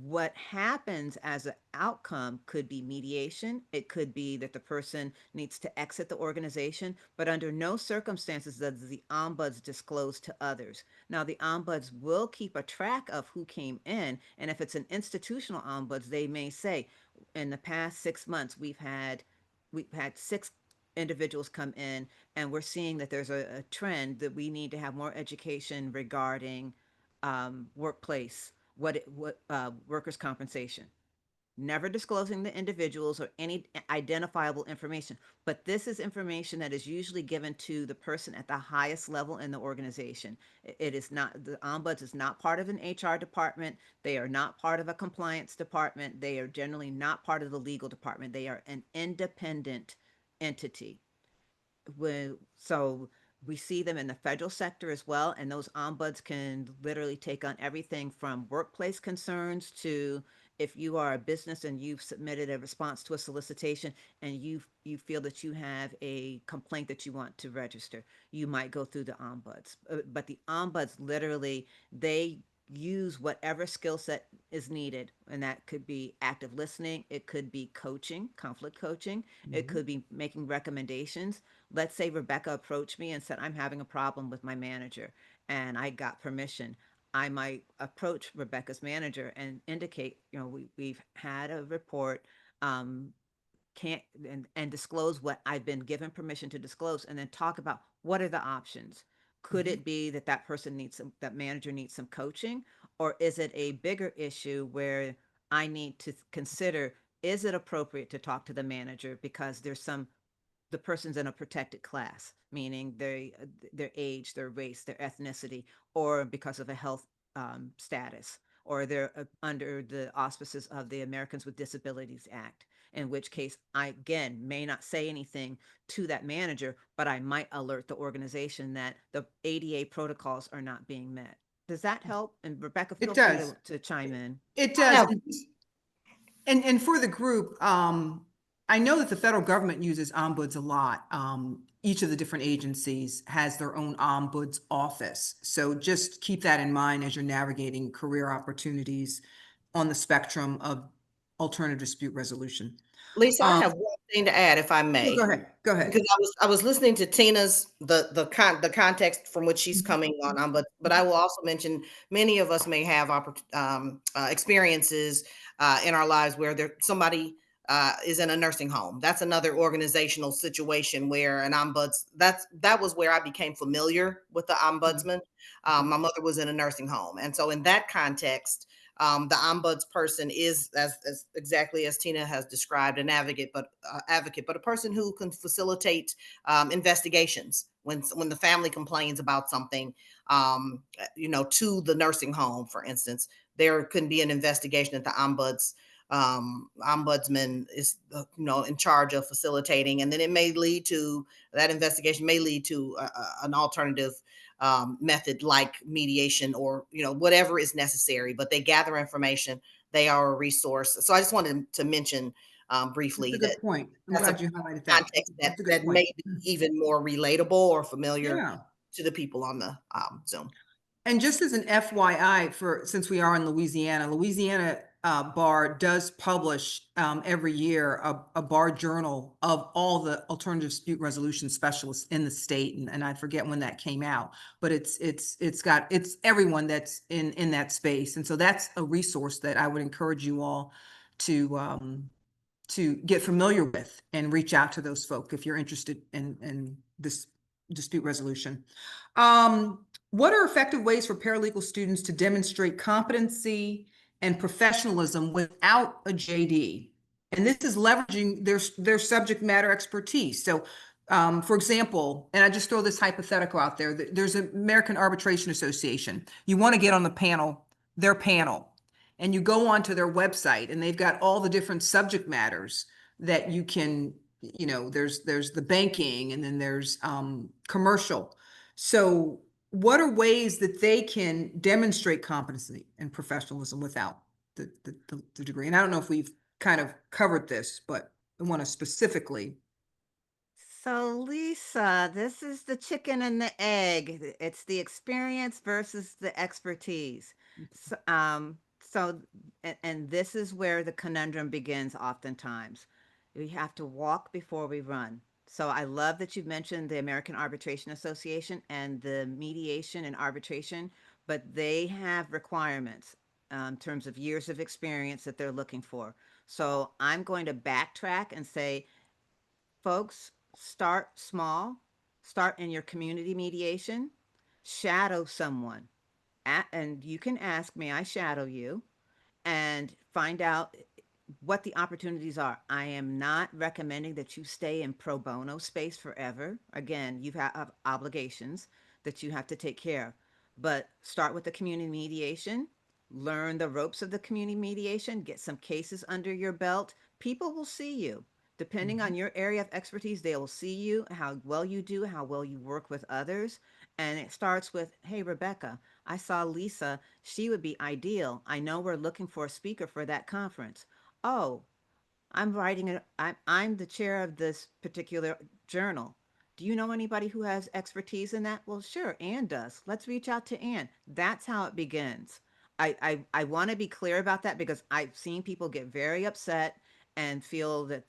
What happens as an outcome could be mediation. It could be that the person needs to exit the organization, but under no circumstances does the ombuds disclose to others. Now, the ombuds will keep a track of who came in, and if it's an institutional ombuds, they may say, in the past 6 months, we've had 6 individuals come in, and we're seeing that there's a trend that we need to have more education regarding workplace, workers' compensation. Never disclosing the individuals or any identifiable information, but this is information that is usually given to the person at the highest level in the organization. It is not, the ombuds is not part of an HR department. They are not part of a compliance department. They are generally not part of the legal department. They are an independent entity. So we see them in the federal sector as well, and those ombuds can literally take on everything from workplace concerns to, if you are a business and you've submitted a response to a solicitation and you feel that you have a complaint that you want to register, you might go through the ombuds. But the ombuds literally, they use whatever skill set is needed, and that could be active listening, it could be coaching, conflict coaching, it could be making recommendations. Let's say Rebekah approached me and said, I'm having a problem with my manager, and I got permission. I might approach Rebekah's manager and indicate, we've had a report, can't, and disclose what I've been given permission to disclose, and then talk about what are the options. Could it be that that manager needs some coaching, or is it a bigger issue where I need to consider, is it appropriate to talk to the manager because the person's in a protected class, meaning their age, their race, their ethnicity, or because of a health status, or they're under the auspices of the Americans with Disabilities Act, in which case I, again, may not say anything to that manager, but I might alert the organization that the ADA protocols are not being met. Does that help? And Rebekah, It feel free does. to chime in. It does. Yeah. And for the group, I know that the federal government uses ombuds a lot. Each of the different agencies has their own ombuds office. So just keep that in mind as you're navigating career opportunities on the spectrum of alternative dispute resolution. Lisa, I have one thing to add, if I may. Go ahead. Go ahead. Because I was listening to Tina's the context from which she's coming on, but I will also mention many of us may have experiences in our lives where somebody is in a nursing home. That's another organizational situation where an ombuds. That was where I became familiar with the ombudsman. My mother was in a nursing home, and so in that context, the ombuds person is as exactly as Tina has described, an advocate, but a person who can facilitate investigations when the family complains about something, to the nursing home, for instance. There can be an investigation that the ombudsman is in charge of facilitating, and then that investigation may lead to an alternative method like mediation or whatever is necessary. But they gather information. They are a resource. So I just wanted to mention briefly That's a good that point. I'm that's glad a you highlighted that. context That's a good that point. may be even more relatable or familiar Yeah. to the people on the Zoom. And just as an FYI, since we are in Louisiana Bar does publish every year a bar journal of all the alternative dispute resolution specialists in the state, and I forget when that came out, but it's everyone that's in that space, and so that's a resource that I would encourage you all to get familiar with and reach out to those folk if you're interested in this dispute resolution. What are effective ways for paralegal students to demonstrate competency and professionalism without a JD? And this is leveraging their subject matter expertise. So, for example, and I just throw this hypothetical out there, there's an American Arbitration Association. You want to get on their panel, and you go onto their website, and they've got all the different subject matters that you can, there's the banking, and then there's commercial. So what are ways that they can demonstrate competency and professionalism without the degree? And I don't know if we've kind of covered this, but I want to specifically. So, Lisa, this is the chicken and the egg. It's the experience versus the expertise. And this is where the conundrum begins oftentimes. We have to walk before we run. So I love that you mentioned the American Arbitration Association and the mediation and arbitration, but they have requirements in terms of years of experience that they're looking for. So I'm going to backtrack and say, folks, start small, start in your community mediation, shadow someone. And you can ask me, I shadow you, and find out what the opportunities are. I am not recommending that you stay in pro bono space forever. Again, you have obligations that you have to take care of. But start with the community mediation, learn the ropes of the community mediation, get some cases under your belt. People will see you. Depending on your area of expertise, they will see you, how well you do, how well you work with others. And it starts with, hey, Rebekah, I saw Lisa. She would be ideal. I know we're looking for a speaker for that conference. Oh, I'm writing it. I'm the chair of this particular journal. Do you know anybody who has expertise in that? Well, sure, Ann does. Let's reach out to Ann. That's how it begins. I want to be clear about that because I've seen people get very upset and feel that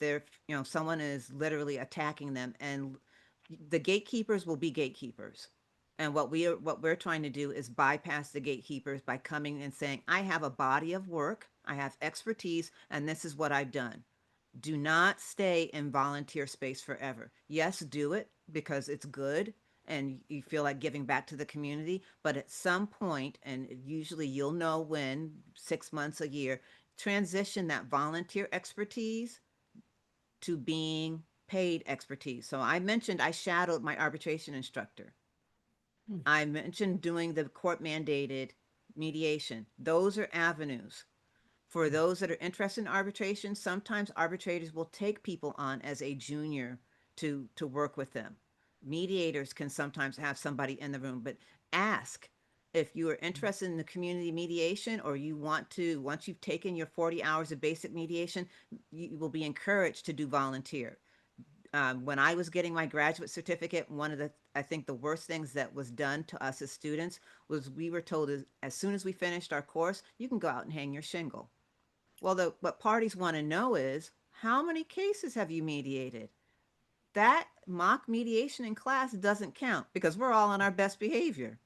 someone is literally attacking them, and the gatekeepers will be gatekeepers. And what we're trying to do is bypass the gatekeepers by coming and saying, I have a body of work, I have expertise, and this is what I've done. Do not stay in volunteer space forever. Yes, do it because it's good and you feel like giving back to the community. But at some point, and usually you'll know when, 6 months, a year, transition that volunteer expertise to being paid expertise. So I mentioned I shadowed my arbitration instructor. I mentioned doing the court mandated mediation. Those are avenues. For those that are interested in arbitration, sometimes arbitrators will take people on as a junior to work with them. Mediators can sometimes have somebody in the room, but ask if you are interested in the community mediation, or you want to, once you've taken your 40 hours of basic mediation, you will be encouraged to do volunteer. When I was getting my graduate certificate, one of the, I think the worst things that was done to us as students was we were told as soon as we finished our course, you can go out and hang your shingle. Well, what parties want to know is, how many cases have you mediated? That mock mediation in class doesn't count because we're all on our best behavior.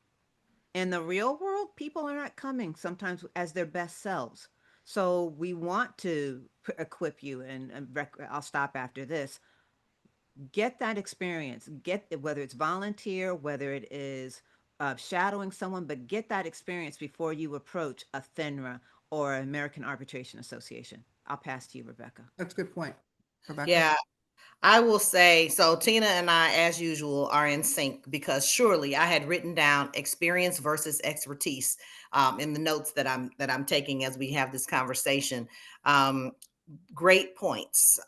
In the real world, people are not coming sometimes as their best selves. So we want to equip you, and I'll stop after this. Get that experience. Get, whether it's volunteer, whether it is shadowing someone, but get that experience before you approach a FINRA or American Arbitration Association. I'll pass to you, Rebekah. That's a good point. Rebekah? Yeah, I will say, so Tina and I, as usual, are in sync, because surely I had written down experience versus expertise in the notes that I'm taking as we have this conversation. Great points.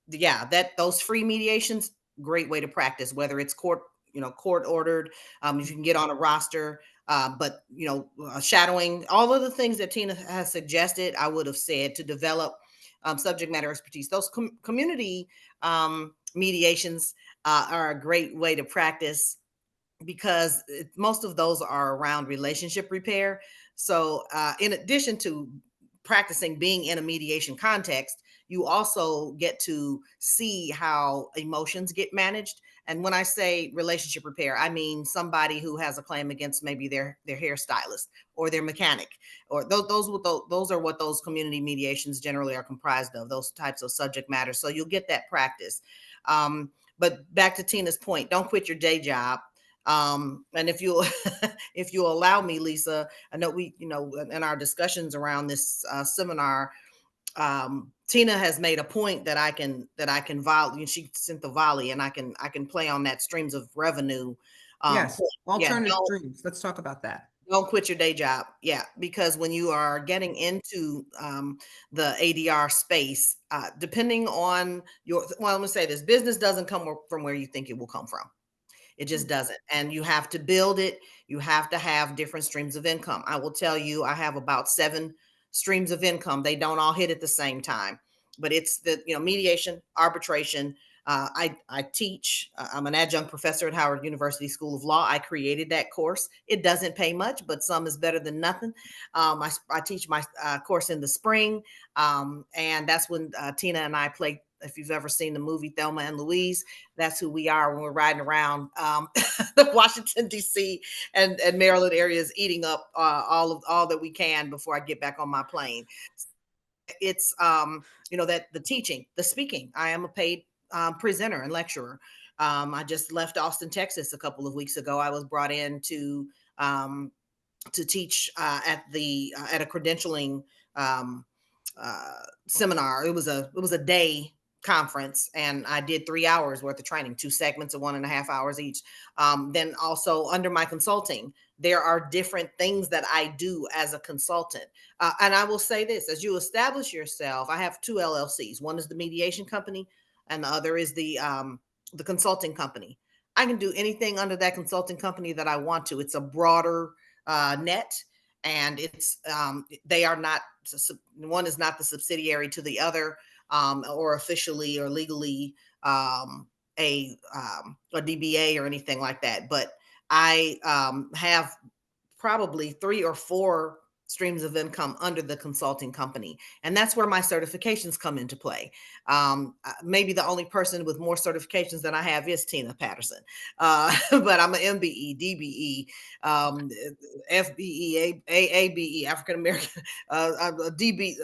Yeah, that those free mediations, great way to practice, whether it's court ordered, if you can get on a roster, but shadowing, all of the things that Tina has suggested, I would have said to develop subject matter expertise. Those community mediations are a great way to practice, because most of those are around relationship repair. So in addition to practicing being in a mediation context, you also get to see how emotions get managed. And when I say relationship repair, I mean somebody who has a claim against maybe their hairstylist or their mechanic, or those are what those community mediations generally are comprised of, those types of subject matter. So you'll get that practice. But back to Tina's point, don't quit your day job. And if you if you allow me, Lisa, I know we, in our discussions around this seminar, Tina has made a point that I can volley. She sent the volley, and I can play on that streams of revenue. Yes, Point. alternative Yeah, streams. Let's talk about that. don't quit your day job. Yeah, because when you are getting into the ADR space, depending on well, let me say this: business doesn't come from where you think it will come from. It just doesn't. And you have to build it. You have to have different streams of income. I will tell you, I have about 7 streams of income. They don't all hit at the same time, but it's the, mediation, arbitration. I teach, I'm an adjunct professor at Howard University School of Law. I created that course. It doesn't pay much, but some is better than nothing. I teach my course in the spring. And that's when Tina and I play. If you've ever seen the movie Thelma and Louise, that's who we are when we're riding around the Washington, D.C. and Maryland areas, eating up all that we can before I get back on my plane. It's, that the teaching, the speaking. I am a paid presenter and lecturer. I just left Austin, Texas a couple of weeks ago. I was brought in to teach at a credentialing seminar. It was a day conference, and I did 3 hours worth of training, 2 segments of 1.5 hours each. Then also under my consulting, there are different things that I do as a consultant. And I will say this: as you establish yourself, I have 2 LLCs. One is the mediation company, and the other is the consulting company. I can do anything under that consulting company that I want to. It's a broader net, and it's they are not, one is not the subsidiary to the other, or officially or legally a DBA or anything like that. But I have probably 3 or 4 streams of income under the consulting company. And that's where my certifications come into play. Maybe the only person with more certifications than I have is Tina Patterson. But I'm an MBE, DBE, FBE, ABE, African American, DB,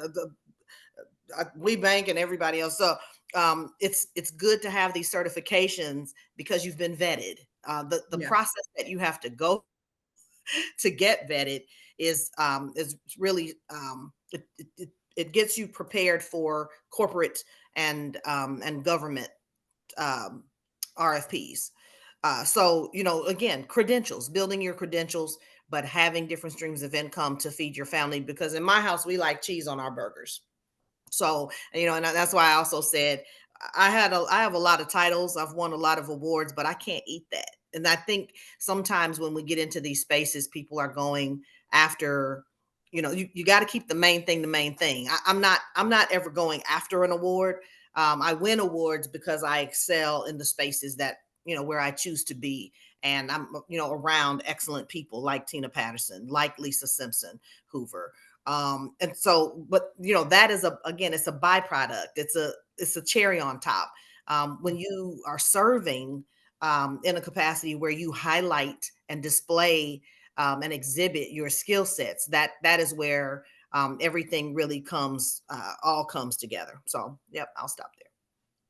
We Bank, and everybody else. So it's good to have these certifications because you've been vetted. The process that you have to go to get vetted is really it gets you prepared for corporate and government RFPs. So again, credentials, building your credentials, but having different streams of income to feed your family, because in my house, we like cheese on our burgers. So, and that's why I also said I have a lot of titles. I've won a lot of awards, but I can't eat that. And I think sometimes when we get into these spaces, people are going after, you got to keep the main thing the main thing. I'm not ever going after an award. I win awards because I excel in the spaces that, where I choose to be. And I'm, around excellent people like Tina Patterson, like Lisa Simpson Hoover. And so, but that is again, it's a byproduct. It's a cherry on top. When you are serving in a capacity where you highlight and display and exhibit your skill sets, that is where everything really all comes together. So, yep, I'll stop there.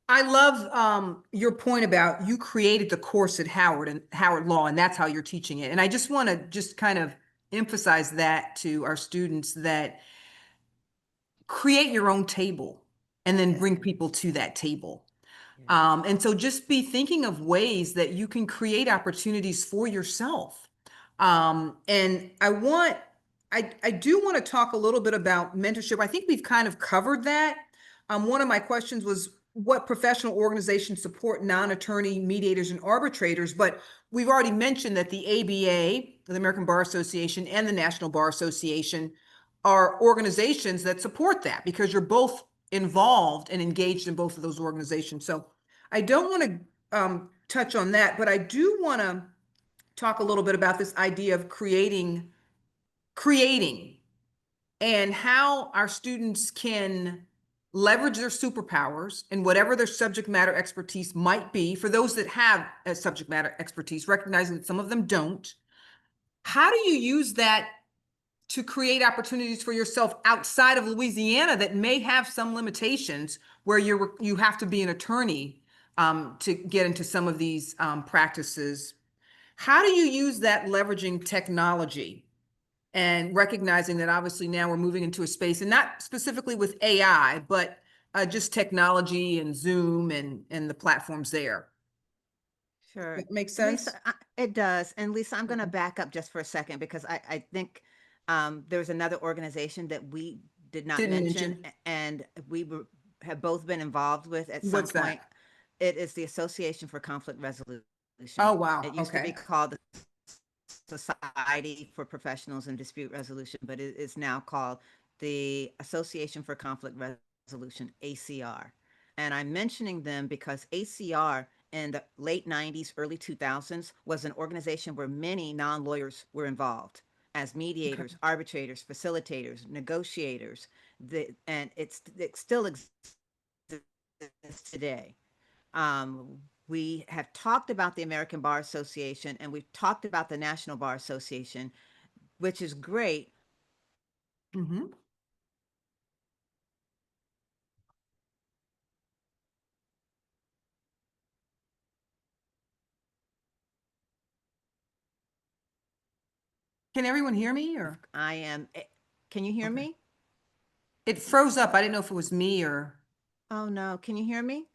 I love your point about you created the course at Howard and Howard Law, and that's how you're teaching it. And I just want to just kind of emphasize that to our students, that create your own table and then bring people to that table. And so just be thinking of ways that you can create opportunities for yourself. And I do want to talk a little bit about mentorship. I think we've kind of covered that. One of my questions was what professional organizations support non-attorney mediators and arbitrators, but we've already mentioned that the ABA, the American Bar Association, and the National Bar Association are organizations that support that, because you're both involved and engaged in both of those organizations. So I don't want to touch on that, but I do want to talk a little bit about this idea of creating, and how our students can leverage their superpowers and whatever their subject matter expertise might be. For those that have a subject matter expertise, recognizing that some of them don't, how do you use that to create opportunities for yourself outside of Louisiana that may have some limitations, where you have to be an attorney to get into some of these practices? How do you use that, leveraging technology and recognizing that obviously now we're moving into a space, and not specifically with AI, but just technology and Zoom and the platforms there? Sure. That makes sense? Lisa, it does. And Lisa, I'm going to back up just for a second, because I think there's another organization that we did not Didn't mention, mention. and have both been involved with at some What's that? point. It is the Association for Conflict Resolution. Oh, wow. It used to be Okay. called the Society for Professionals in Dispute Resolution, but it is now called the Association for Conflict Resolution, ACR. And I'm mentioning them because ACR in the late 90s, early 2000s was an organization where many non-lawyers were involved as mediators, arbitrators, facilitators, negotiators. And it still exists today. We have talked about the American Bar Association, and we've talked about the National Bar Association, which is great. Mm-hmm. Can everyone hear me, or Can you hear Okay. me? it froze up? I didn't know if it was me or. Oh no, can you hear me?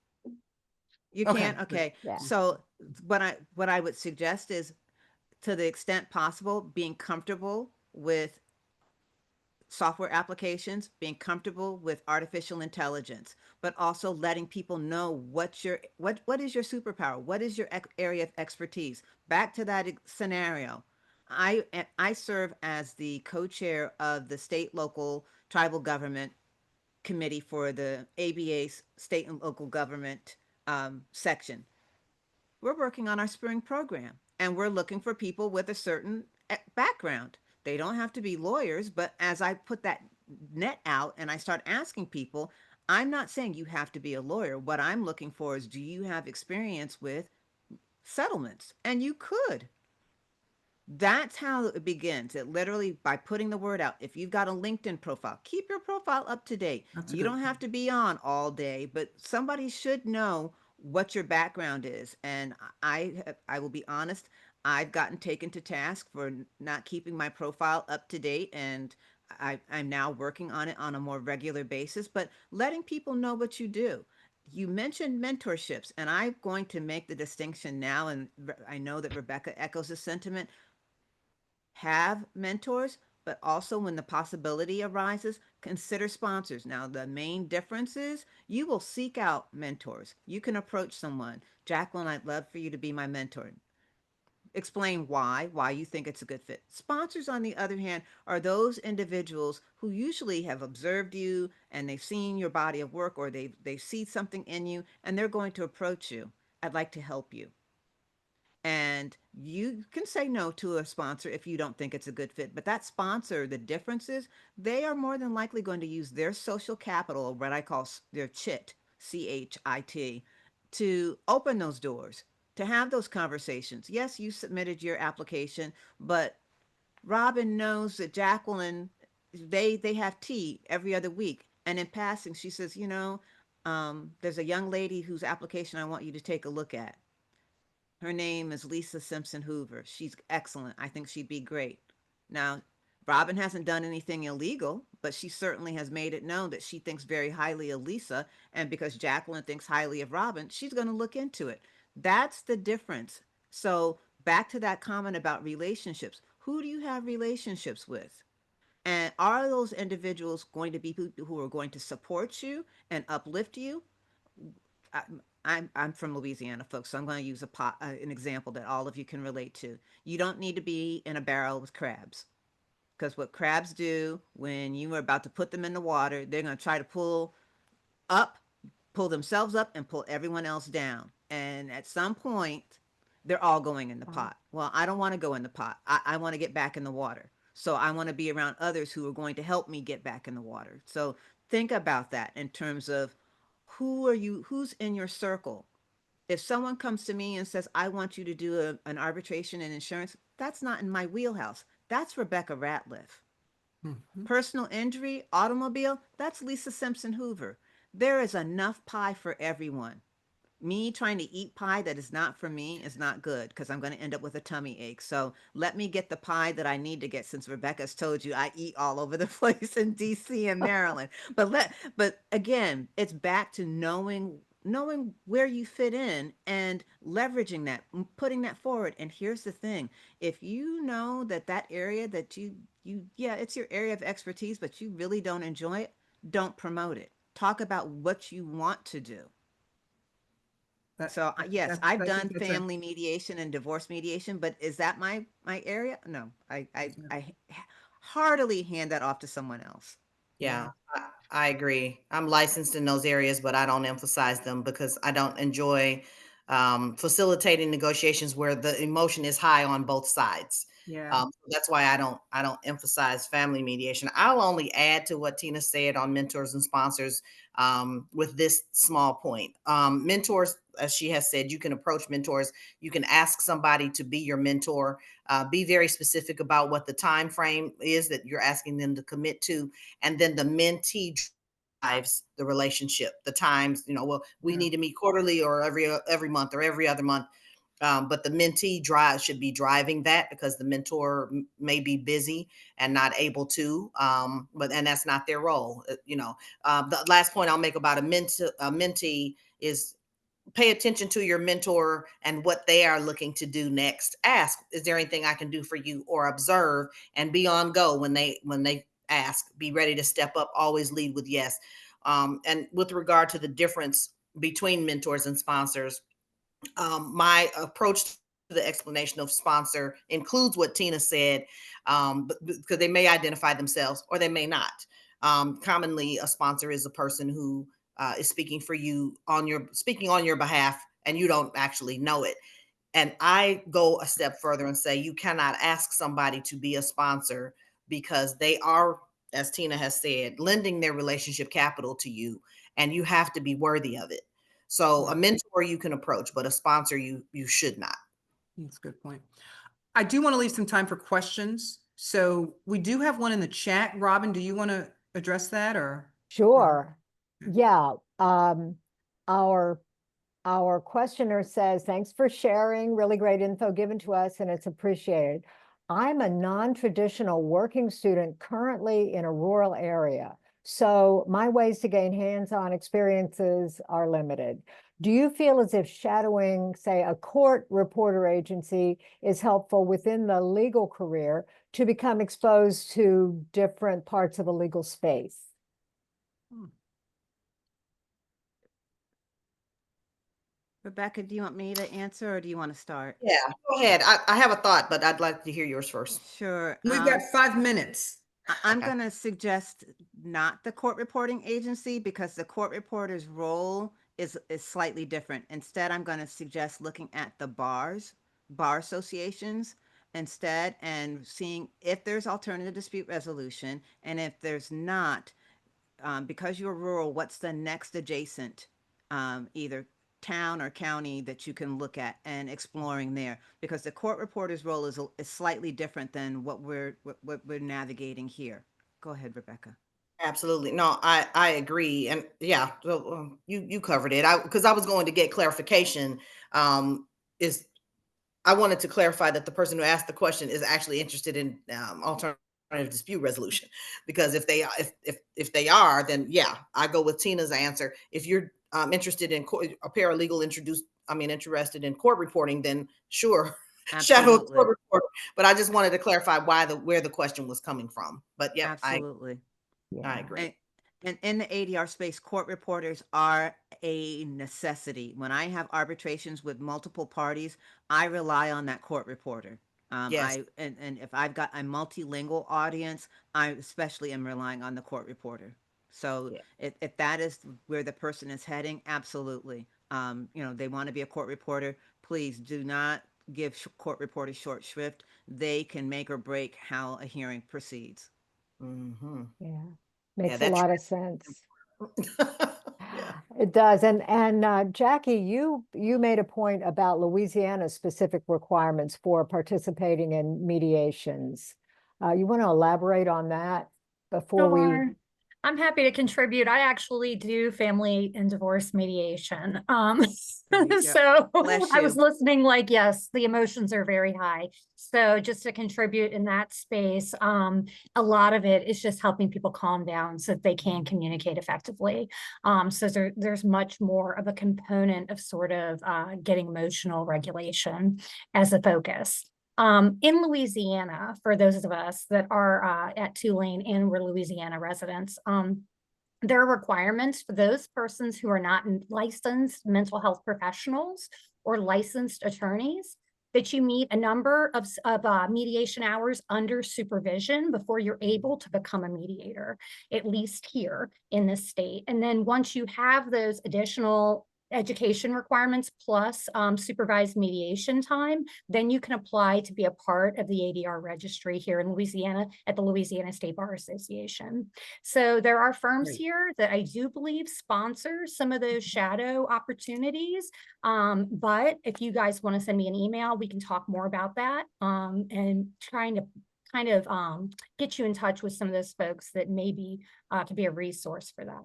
You Okay, can? good. Okay. Yeah. So what I would suggest is, to the extent possible, being comfortable with software applications, being comfortable with artificial intelligence, but also letting people know what is your superpower, what is your area of expertise. Back to that scenario, I serve as the co-chair of the state, local, tribal government committee for the ABA's state and local government section. We're working on our spring program, and we're looking for people with a certain background. They don't have to be lawyers, but as I put that net out and I start asking people, I'm not saying you have to be a lawyer. What I'm looking for is, do you have experience with settlements? And you could. That's how it begins. It literally, by putting the word out. If you've got a LinkedIn profile, keep your profile up to date. That's a You good don't have to be on all day, but somebody should know what your background is. And I will be honest, I've gotten taken to task for not keeping my profile up to date, and I'm now working on it on a more regular basis, but letting people know what you do. You mentioned mentorships, and I'm going to make the distinction now, and I know that Rebekah echoes the sentiment. have mentors, but also when the possibility arises, consider sponsors. Now, the main difference is you will seek out mentors. You can approach someone. Jacqueline, I'd love for you to be my mentor. Explain why you think it's a good fit. Sponsors, on the other hand, are those individuals who usually have observed you and they've seen your body of work, or they see something in you and they're going to approach you. I'd like to help you. And you can say no to a sponsor if you don't think it's a good fit. But that sponsor, the difference is they are more than likely going to use their social capital, or what I call their CHIT, CHIT, to open those doors, to have those conversations. Yes, you submitted your application, but Robin knows that Jacqueline, they have tea every other week. And in passing, she says, there's a young lady whose application I want you to take a look at. Her name is Lisa Simpson Hoover. She's excellent. I think she'd be great. Now, Robin hasn't done anything illegal, but she certainly has made it known that she thinks very highly of Lisa. And because Jacqueline thinks highly of Robin, she's going to look into it. That's the difference. So, back to that comment about relationships. Who do you have relationships with? And are those individuals going to be people who are going to support you and uplift you? I, I'm from Louisiana, folks, so I'm going to use an example that all of you can relate to. You don't need to be in a barrel with crabs, because what crabs do when you are about to put them in the water, they're going to try to pull themselves up and pull everyone else down. And at some point, they're all going in the pot. Well, I don't want to go in the pot. I want to get back in the water. So I want to be around others who are going to help me get back in the water. So think about that in terms of who's in your circle. If someone comes to me and says, I want you to do an arbitration and insurance, that's not in my wheelhouse. That's Rebekah Ratliff. Mhm. Personal injury, automobile, that's Lisa Simpson Hoover. There is enough pie for everyone. Me trying to eat pie that is not for me is not good, because I'm going to end up with a tummy ache. So let me get the pie that I need to get, since Rebecca's told you I eat all over the place in DC and Maryland. But again, it's back to knowing where you fit in and leveraging that, putting that forward. And here's the thing: if you know that area that yeah, it's your area of expertise, but you really don't enjoy it, don't promote it. Talk about what you want to do. That- So yes, that- I've I done think that's family mediation and divorce mediation, but is that my area? No, I heartily hand that off to someone else. Yeah, I agree. I'm licensed in those areas, but I don't emphasize them because I don't enjoy facilitating negotiations where the emotion is high on both sides. Yeah. That's why I don't emphasize family mediation. I'll only add to what Tina said on mentors and sponsors with this small point. Mentors, as she has said, you can approach mentors. You can ask somebody to be your mentor. Be very specific about what the time frame is that you're asking them to commit to, and then the mentee drives the relationship. The times, well, we Yeah. need to meet quarterly or every month or every other month. But the mentee should be driving that, because the mentor may be busy and not able to. And that's not their role. The last point I'll make about a mentee is pay attention to your mentor and what they are looking to do next. Ask, is there anything I can do for you? Or observe and be on go when they ask. Be ready to step up. Always lead with yes. And with regard to the difference between mentors and sponsors, my approach to the explanation of sponsor includes what Tina said, because they may identify themselves or they may not. Commonly, a sponsor is a person who is speaking on your behalf, and you don't actually know it. And I go a step further and say you cannot ask somebody to be a sponsor, because they are, as Tina has said, lending their relationship capital to you, and you have to be worthy of it. So a mentor you can approach, but a sponsor you should not. That's a good point. I do want to leave some time for questions. So we do have one in the chat. Robin, do you want to address that or? Sure. Okay. Yeah. Our questioner says, thanks for sharing, really great info given to us, and it's appreciated. I'm a non-traditional working student currently in a rural area. So my ways to gain hands-on experiences are limited. Do you feel as if shadowing, say, a court reporter agency is helpful within the legal career to become exposed to different parts of the legal space? Rebekah, do you want me to answer or do you want to start? Yeah, go ahead. I have a thought, but I'd like to hear yours first. Sure. We've got 5 minutes. I'm Okay. going to suggest not the court reporting agency because the court reporter's role is slightly different. Instead, I'm going to suggest looking at the bar associations instead and seeing if there's alternative dispute resolution. And if there's not, because you're rural, what's the next adjacent either town or county that you can look at and exploring there, because the court reporter's role is slightly different than what we're navigating here. Go ahead, Rebekah. Absolutely. No, I agree. And yeah, so, you covered it. Because I was going to get clarification. Is I wanted to clarify that the person who asked the question is actually interested in alternative dispute resolution, because if they are, then yeah, I go with Tina's answer. If you're interested in a paralegal interested in court reporting, then sure, shadow a Absolutely. court reporter. But I just wanted to clarify where the question was coming from. But yeah, Absolutely. I agree. And in the ADR space, court reporters are a necessity. When I have arbitrations with multiple parties, I rely on that court reporter. Yes. And if I've got a multilingual audience, I especially am relying on the court reporter. So Yeah. if that is where the person is heading, absolutely. They want to be a court reporter. Please do not give court reporters short shrift. They can make or break how a hearing proceeds. Mm-hmm. Yeah, makes a that lot of sense. Yeah. It does. And Jackie, you made a point about Louisiana's specific requirements for participating in mediations. You want to elaborate on that before we? Sure. I'm happy to contribute. I actually do family and divorce mediation. So Bless I was you. listening like, yes, the emotions are very high. So just to contribute in that space, a lot of it is just helping people calm down so that they can communicate effectively. So there's much more of a component of sort of getting emotional regulation as a focus. In Louisiana, for those of us that are at Tulane and we're Louisiana residents, there are requirements for those persons who are not licensed mental health professionals or licensed attorneys that you meet a number of mediation hours under supervision before you're able to become a mediator, at least here in this state. And then once you have those additional education requirements plus supervised mediation time, then you can apply to be a part of the ADR registry here in Louisiana at the Louisiana State Bar Association. So there are firms here that I do believe sponsor some of those shadow opportunities. But if you guys want to send me an email, we can talk more about that and trying to kind of get you in touch with some of those folks that maybe could be a resource for that.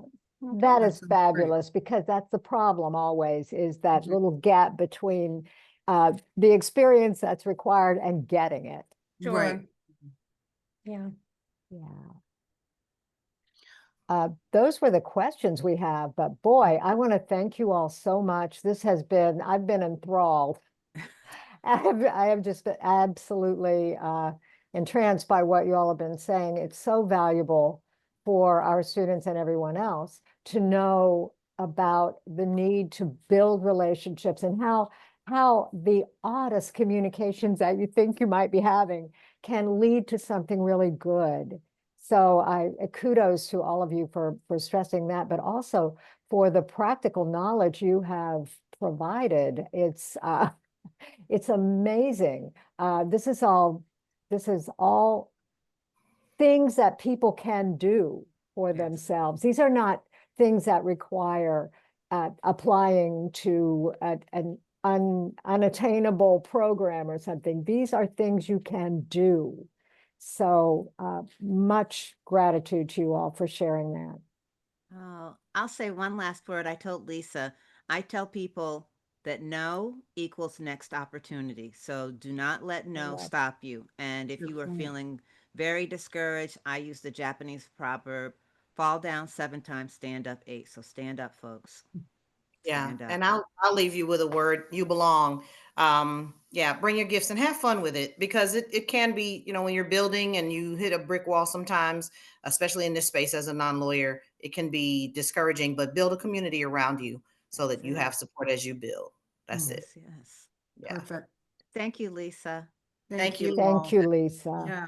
That is fabulous, because that's the problem always, is that little gap between the experience that's required and getting it. Sure. Right. Yeah. Those were the questions we have, but boy, I want to thank you all so much. I've been enthralled. I have just been absolutely entranced by what you all have been saying. It's so valuable for our students and everyone else to know about the need to build relationships and how the oddest communications that you think you might be having can lead to something really good. So kudos to all of you for stressing that, but also for the practical knowledge you have provided. It's amazing. This is all things that people can do for themselves. These are not things that require applying to an unattainable program or something. These are things you can do. So much gratitude to you all for sharing that. Oh, I'll say one last word. I told Lisa, I tell people that no equals next opportunity. So do not let no stop you. And if you are feeling very discouraged, I use the Japanese proverb, Fall down 7 times, stand up 8. So stand up, folks. Yeah, Stand up. and I'll leave you with a word. You belong. Yeah, bring your gifts and have fun with it, because it can be, you know, when you're building and you hit a brick wall sometimes, especially in this space as a non-lawyer, it can be discouraging, but build a community around you so that you have support as you build. That's it. Yes, yes. Yeah. Perfect. Thank you, Lisa. Thank you. Thank all. you, Lisa. Yeah.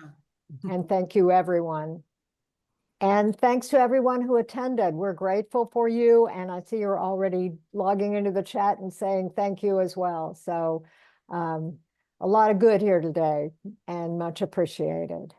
And thank you, everyone. And thanks to everyone who attended. We're grateful for you. And I see you're already logging into the chat and saying thank you as well. So a lot of good here today and much appreciated.